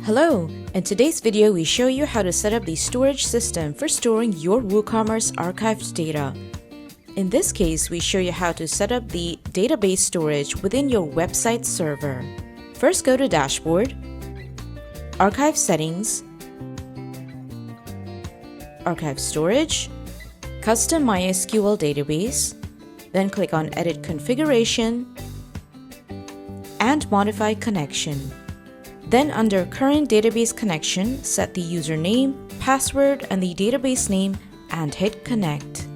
Hello! In today's video, we show you how to set up the storage system for storing your WooCommerce archived data. In this case, we show you how to set up the database storage within your website server. First, go to Dashboard, Archive Settings, Archive Storage, Custom MySQL Database, then click on Edit Configuration and Modify Connection. Then under Current Database Connection, set the username, password, and the database name and hit Connect.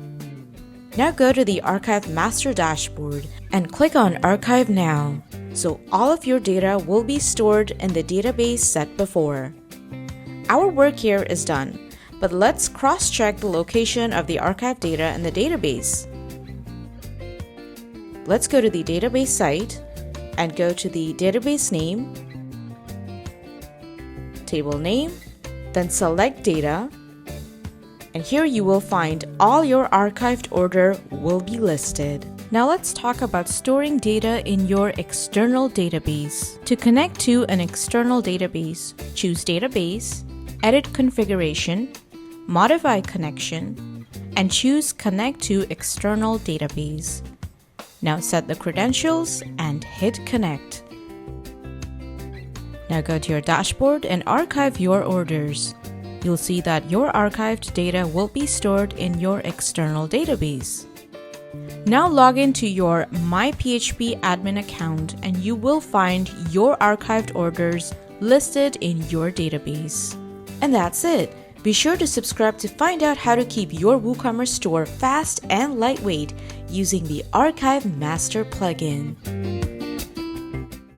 Now go to the ArchiveMaster dashboard and click on Archive Now, so all of your data will be stored in the database set before. Our work here is done, but let's cross-check the location of the archived data in the database. Let's go to the database site and go to the database name, table name, then select data, and here you will find all your archived order will be listed. Now let's talk about storing data in your external database. To connect to an external database, choose Database, Edit Configuration, Modify Connection, and choose Connect to External Database. Now set the credentials and hit Connect. Now go to your dashboard and archive your orders. You'll see that your archived data will be stored in your external database. Now log into your MyPHP admin account and you will find your archived orders listed in your database. And that's it. Be sure to subscribe to find out how to keep your WooCommerce store fast and lightweight using the ArchiveMaster plugin.